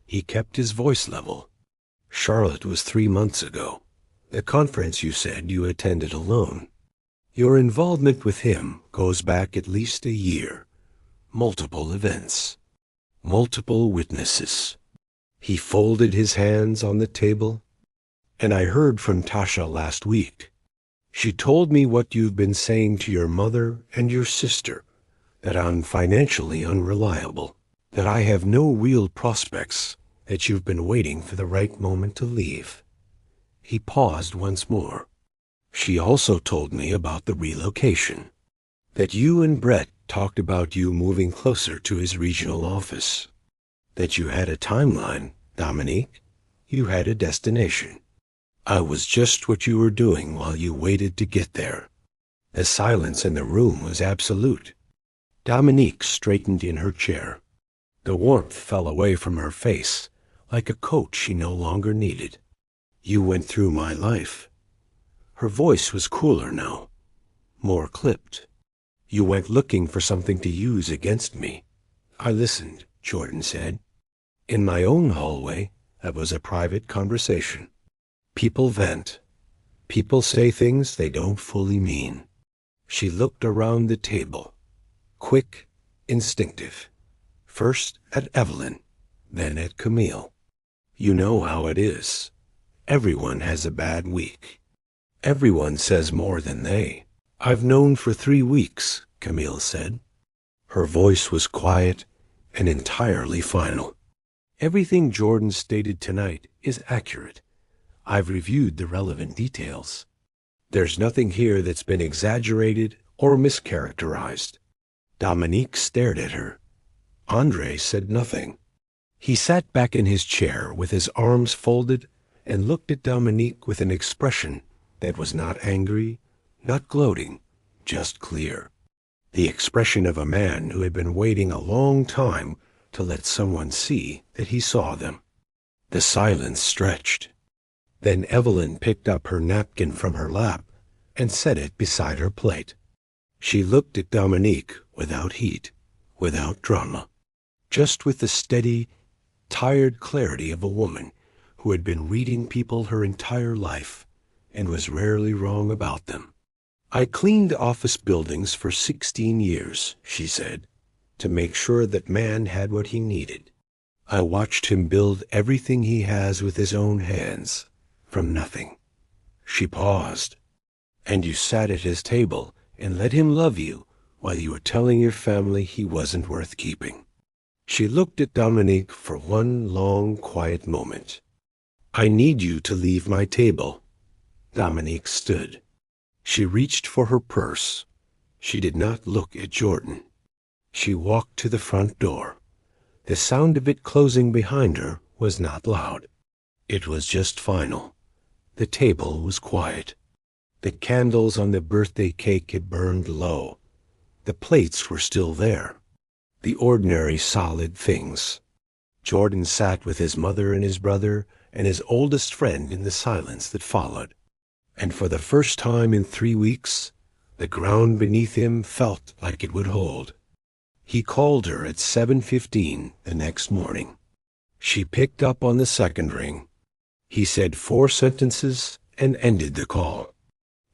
He kept his voice level. "Charlotte was 3 months ago. The conference you said you attended alone. Your involvement with him goes back at least a year. Multiple events. Multiple witnesses." He folded his hands on the table. "And I heard from Tasha last week. She told me what you've been saying to your mother and your sister, that I'm financially unreliable, that I have no real prospects, that you've been waiting for the right moment to leave." He paused once more. "She also told me about the relocation, that you and Brett talked about you moving closer to his regional office, that you had a timeline, Dominique. You had a destination. I was just what you were doing while you waited to get there." The silence in the room was absolute. Dominique straightened in her chair. The warmth fell away from her face, like a coat she no longer needed. "You went through my life." Her voice was cooler now, more clipped. "You went looking for something to use against me." "I listened," Jordan said. "In my own hallway, that was a private conversation. People vent. People say things they don't fully mean." She looked around the table. Quick, instinctive. First at Evelyn, then at Camille. "You know how it is. Everyone has a bad week. Everyone says more than they." "I've known for 3 weeks," Camille said. Her voice was quiet and entirely final. "Everything Jordan stated tonight is accurate. I've reviewed the relevant details. There's nothing here that's been exaggerated or mischaracterized." Dominique stared at her. Andre said nothing. He sat back in his chair with his arms folded and looked at Dominique with an expression that was not angry, not gloating, just clear. The expression of a man who had been waiting a long time to let someone see that he saw them. The silence stretched. Then Evelyn picked up her napkin from her lap and set it beside her plate. She looked at Dominique without heat, without drama, just with the steady, tired clarity of a woman who had been reading people her entire life and was rarely wrong about them. "I cleaned office buildings for 16 years, she said, to make sure that man had what he needed. I watched him build everything he has with his own hands, from nothing." She paused. "And you sat at his table and let him love you while you were telling your family he wasn't worth keeping." She looked at Dominique for one long, quiet moment. I need you to leave my table. Dominique stood. She reached for her purse. She did not look at Jordan. She walked to the front door. The sound of it closing behind her was not loud. It was just final. The table was quiet. The candles on the birthday cake had burned low. The plates were still there. The ordinary solid things. Jordan sat with his mother and his brother and his oldest friend in the silence that followed. And for the first time in 3 weeks, the ground beneath him felt like it would hold. He called her at 7:15 the next morning. She picked up on the second ring. He said 4 sentences and ended the call.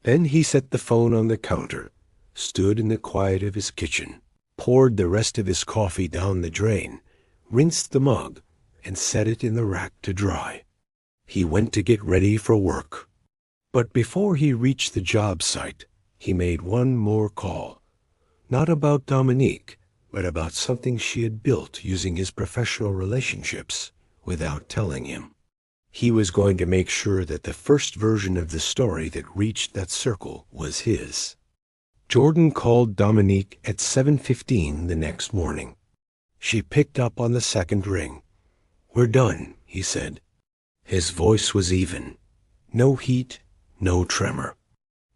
Then he set the phone on the counter, stood in the quiet of his kitchen, poured the rest of his coffee down the drain, rinsed the mug, and set it in the rack to dry. He went to get ready for work. But before he reached the job site, he made one more call. Not about Dominique, but about something she had built using his professional relationships without telling him. He was going to make sure that the first version of the story that reached that circle was his. Jordan called Dominique at 7:15 the next morning. She picked up on the second ring. "We're done," he said. His voice was even. No heat, no tremor.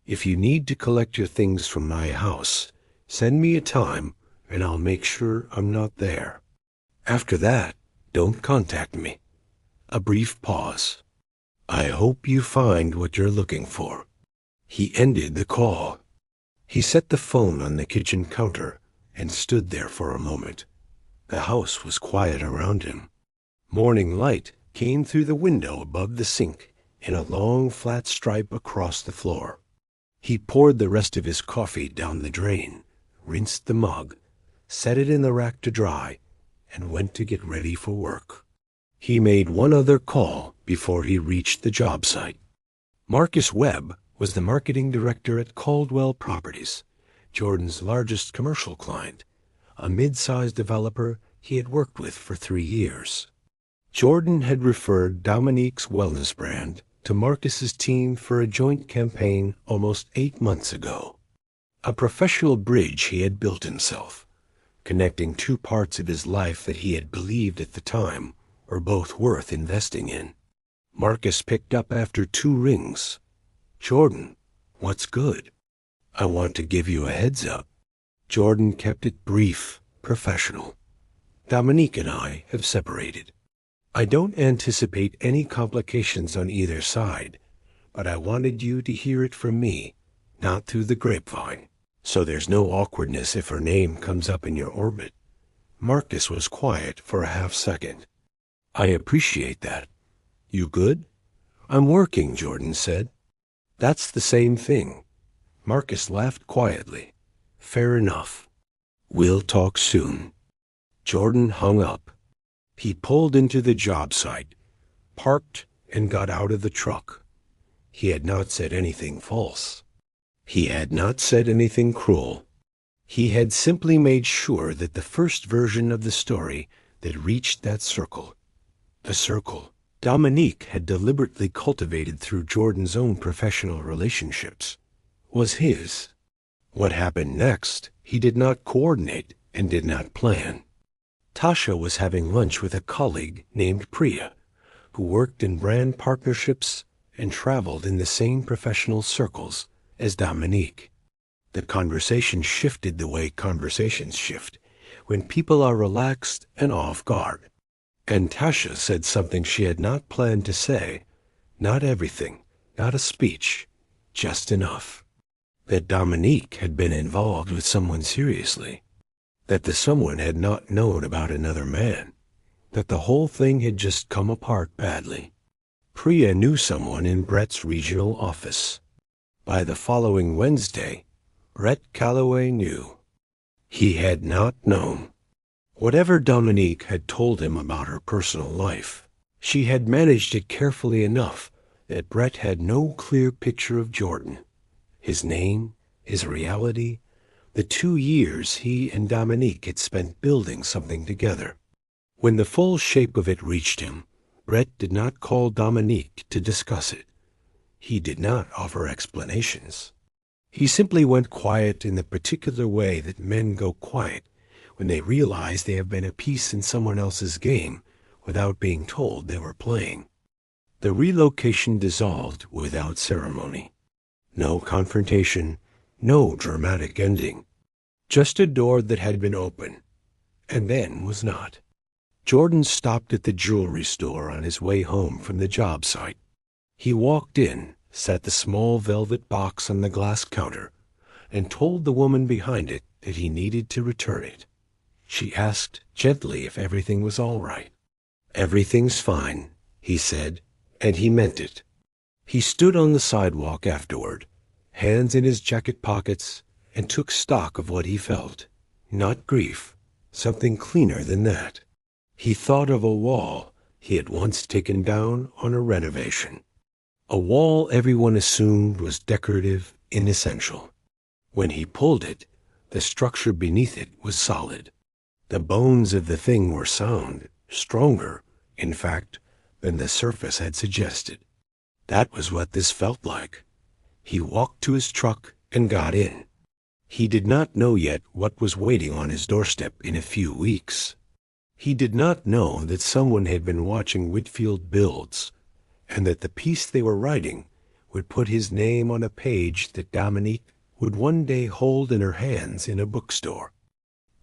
"If you need to collect your things from my house, send me a time and I'll make sure I'm not there. After that, don't contact me." A brief pause. "I hope you find what you're looking for." He ended the call. He set the phone on the kitchen counter and stood there for a moment. The house was quiet around him. Morning light came through the window above the sink in a long flat stripe across the floor. He poured the rest of his coffee down the drain, rinsed the mug, set it in the rack to dry, and went to get ready for work. He made one other call before he reached the job site. Marcus Webb was the marketing director at Caldwell Properties, Jordan's largest commercial client, a mid-sized developer he had worked with for 3 years. Jordan had referred Dominique's wellness brand to Marcus's team for a joint campaign almost 8 months ago. A professional bridge he had built himself, connecting 2 parts of his life that he had believed at the time were both worth investing in. Marcus picked up after 2 rings. "Jordan, what's good? I want to give you a heads up." Jordan kept it brief, professional. "Dominique and I have separated. I don't anticipate any complications on either side, but I wanted you to hear it from me, not through the grapevine, so there's no awkwardness if her name comes up in your orbit." Marcus was quiet for a half-second. "I appreciate that. You good?" "I'm working," Jordan said. "That's the same thing." Marcus laughed quietly. "Fair enough. We'll talk soon." Jordan hung up. He pulled into the job site, parked, and got out of the truck. He had not said anything false. He had not said anything cruel. He had simply made sure that the first version of the story that reached that circle, the circle Dominique had deliberately cultivated through Jordan's own professional relationships, was his. What happened next, he did not coordinate and did not plan. Tasha was having lunch with a colleague named Priya, who worked in brand partnerships and traveled in the same professional circles as Dominique. The conversation shifted the way conversations shift when people are relaxed and off guard. And Tasha said something she had not planned to say, not everything, not a speech, just enough. That Dominique had been involved with someone seriously. That the someone had not known about another man. That the whole thing had just come apart badly. Priya knew someone in Brett's regional office. By the following Wednesday, Brett Calloway knew. He had not known. Whatever Dominique had told him about her personal life, she had managed it carefully enough that Brett had no clear picture of Jordan, his name, his reality, the 2 years he and Dominique had spent building something together. When the full shape of it reached him, Brett did not call Dominique to discuss it. He did not offer explanations. He simply went quiet in the particular way that men go quiet when they realize they have been a piece in someone else's game without being told they were playing. The relocation dissolved without ceremony. No confrontation, no dramatic ending. Just a door that had been open, and then was not. Jordan stopped at the jewelry store on his way home from the job site. He walked in, set the small velvet box on the glass counter, and told the woman behind it that he needed to return it. She asked gently if everything was all right. "Everything's fine," he said, and he meant it. He stood on the sidewalk afterward, hands in his jacket pockets, and took stock of what he felt. Not grief, something cleaner than that. He thought of a wall he had once taken down on a renovation. A wall everyone assumed was decorative, inessential. When he pulled it, the structure beneath it was solid. The bones of the thing were sound, stronger, in fact, than the surface had suggested. That was what this felt like. He walked to his truck and got in. He did not know yet what was waiting on his doorstep in a few weeks. He did not know that someone had been watching Whitfield Builds, and that the piece they were writing would put his name on a page that Dominique would one day hold in her hands in a bookstore.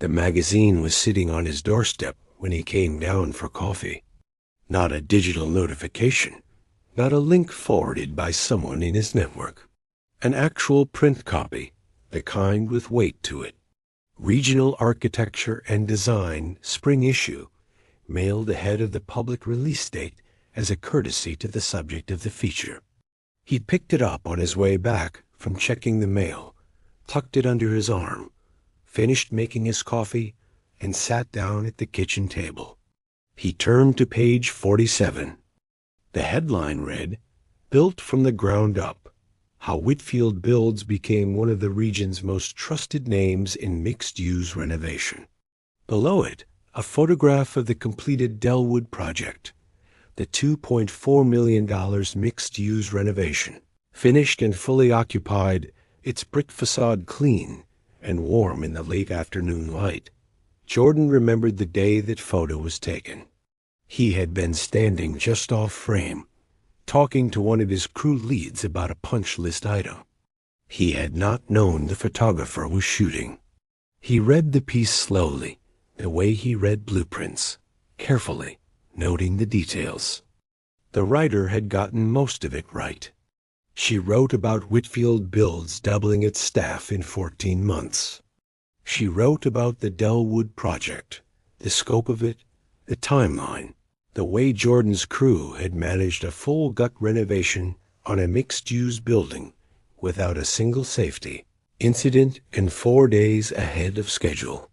The magazine was sitting on his doorstep when he came down for coffee. Not a digital notification, not a link forwarded by someone in his network. An actual print copy, the kind with weight to it. Regional Architecture and Design spring issue, mailed ahead of the public release date as a courtesy to the subject of the feature. He picked it up on his way back from checking the mail, tucked it under his arm, finished making his coffee, and sat down at the kitchen table. He turned to page 47. The headline read, "Built from the ground up, how Whitfield Builds became one of the region's most trusted names in mixed-use renovation." Below it, a photograph of the completed Dellwood project, the $2.4 million mixed-use renovation, finished and fully occupied, its brick facade clean and warm in the late afternoon light. Jordan remembered the day that photo was taken. He had been standing just off frame, talking to one of his crew leads about a punch list item. He had not known the photographer was shooting. He read the piece slowly, the way he read blueprints, carefully, noting the details. The writer had gotten most of it right. She wrote about Whitfield Builds doubling its staff in 14 months. She wrote about the Dellwood project, the scope of it, the timeline, the way Jordan's crew had managed a full gut renovation on a mixed-use building without a single safety incident and 4 days ahead of schedule.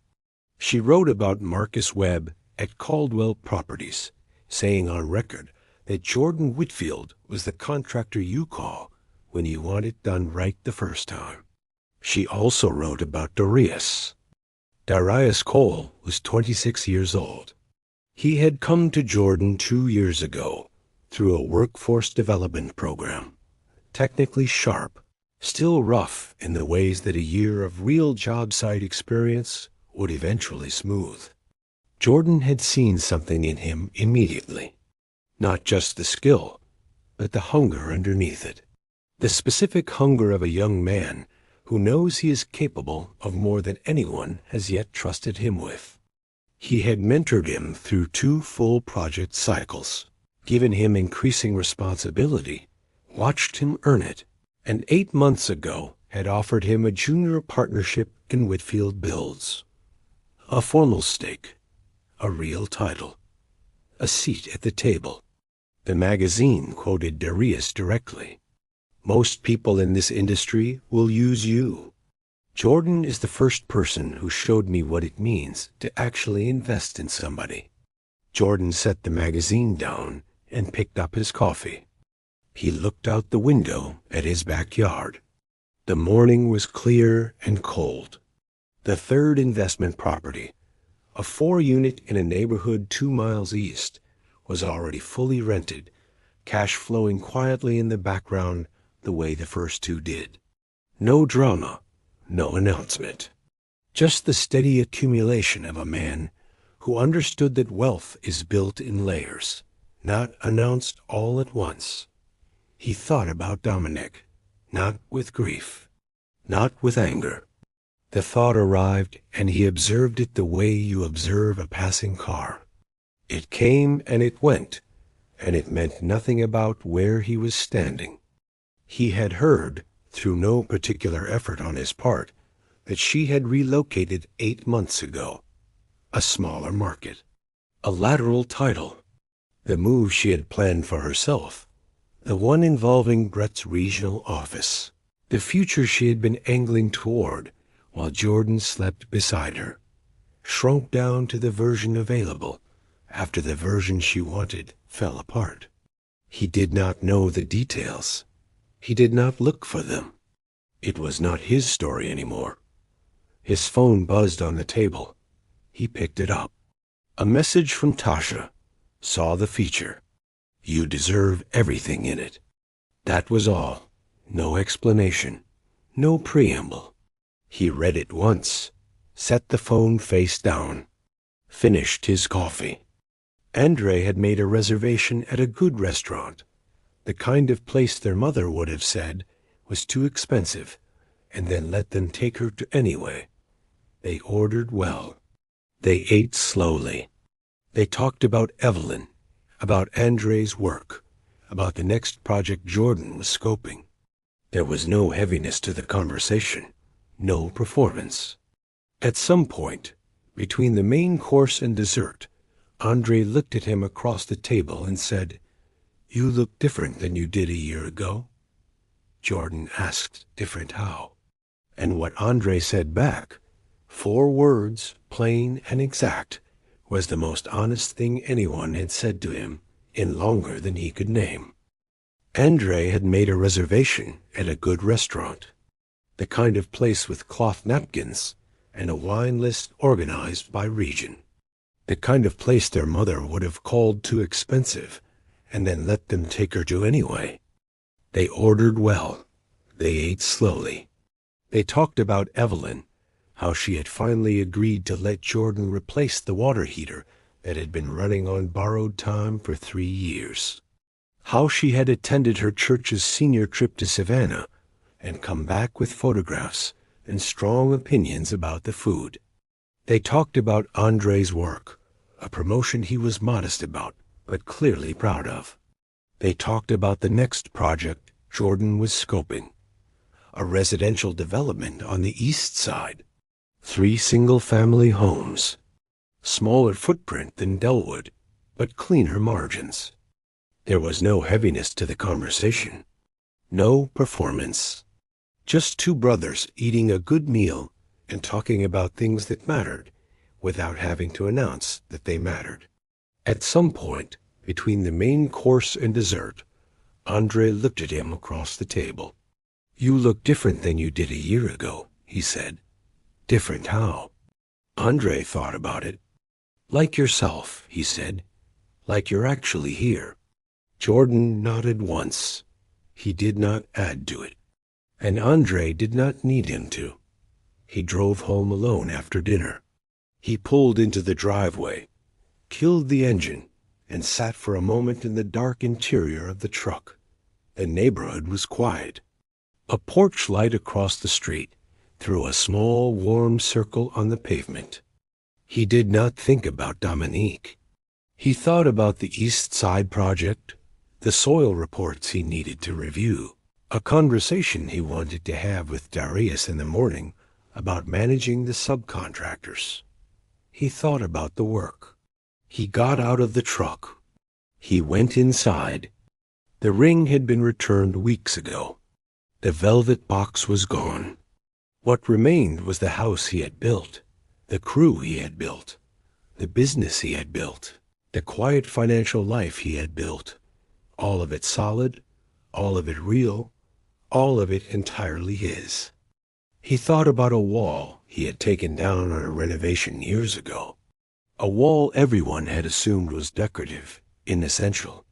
She wrote about Marcus Webb at Caldwell Properties, saying on record that Jordan Whitfield was the contractor you call when you want it done right the first time. She also wrote about Darius. Darius Cole was 26 years old. He had come to Jordan 2 years ago through a workforce development program. Technically sharp, still rough in the ways that a year of real job site experience would eventually smooth. Jordan had seen something in him immediately. Not just the skill, but the hunger underneath it. The specific hunger of a young man who knows he is capable of more than anyone has yet trusted him with. He had mentored him through 2 full project cycles, given him increasing responsibility, watched him earn it, and 8 months ago had offered him a junior partnership in Whitfield Builds. A formal stake, a real title, a seat at the table. The magazine quoted Darius directly. "Most people in this industry will use you. Jordan is the first person who showed me what it means to actually invest in somebody." Jordan set the magazine down and picked up his coffee. He looked out the window at his backyard. The morning was clear and cold. The third investment property, a 4-unit in a neighborhood 2 miles east, was already fully rented, cash flowing quietly in the background the way the first two did. No drama, no announcement. Just the steady accumulation of a man who understood that wealth is built in layers, not announced all at once. He thought about Dominic, not with grief, not with anger. The thought arrived, and he observed it the way you observe a passing car. It came and it went, and it meant nothing about where he was standing. He had heard, through no particular effort on his part, that she had relocated 8 months ago. A smaller market. A lateral title. The move she had planned for herself. The one involving Brett's regional office. The future she had been angling toward while Jordan slept beside her. Shrunk down to the version available after the version she wanted fell apart. He did not know the details. He did not look for them. It was not his story anymore. His phone buzzed on the table. He picked it up. A message from Tasha. Saw the feature. You deserve everything in it. That was all. No explanation. No preamble. He read it once, set the phone face down, finished his coffee. Andre had made a reservation at a good restaurant, the kind of place their mother would have said was too expensive, and then let them take her to anyway. They ordered well. They ate slowly. They talked about Evelyn, about Andre's work, about the next project Jordan was scoping. There was no heaviness to the conversation, no performance. At some point, between the main course and dessert, Andre looked at him across the table and said, "You look different than you did a year ago." Jordan asked, "Different how?" And what Andre said back, 4 words, plain and exact, was the most honest thing anyone had said to him in longer than he could name. Andre had made a reservation at a good restaurant, the kind of place with cloth napkins and a wine list organized by region, the kind of place their mother would have called too expensive and then let them take her to anyway. They ordered well. They ate slowly. They talked about Evelyn, how she had finally agreed to let Jordan replace the water heater that had been running on borrowed time for 3 years. How she had attended her church's senior trip to Savannah and come back with photographs and strong opinions about the food. They talked about Andre's work, a promotion he was modest about, but clearly proud of. They talked about the next project Jordan was scoping, a residential development on the east side. 3 single-family homes, smaller footprint than Delwood, but cleaner margins. There was no heaviness to the conversation, no performance. Just 2 brothers eating a good meal and talking about things that mattered without having to announce that they mattered. At some point, between the main course and dessert, Andre looked at him across the table. "You look different than you did a year ago," he said. "Different how?" Andre thought about it. "Like yourself," he said. "Like you're actually here." Jordan nodded once. He did not add to it. And Andre did not need him to. He drove home alone after dinner. He pulled into the driveway, killed the engine, and sat for a moment in the dark interior of the truck. The neighborhood was quiet. A porch light across the street threw a small, warm circle on the pavement. He did not think about Dominique. He thought about the East Side project, the soil reports he needed to review, a conversation he wanted to have with Darius in the morning about managing the subcontractors. He thought about the work. He got out of the truck. He went inside. The ring had been returned weeks ago. The velvet box was gone. What remained was the house he had built, the crew he had built, the business he had built, the quiet financial life he had built, all of it solid, all of it real, all of it entirely his. He thought about a wall he had taken down on a renovation years ago, a wall everyone had assumed was decorative inessential.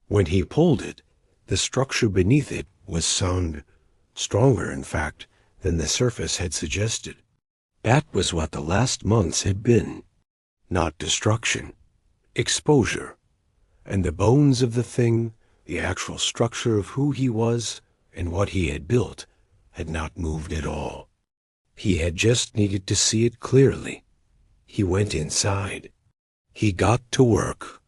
When he pulled it, the structure beneath it was sound, stronger, in fact, than the surface had suggested. That was what the last months had been. Not destruction, exposure. And the bones of the thing, the actual structure of who he was and what he had built, had not moved at all. He had just needed to see it clearly. He went inside. He got to work.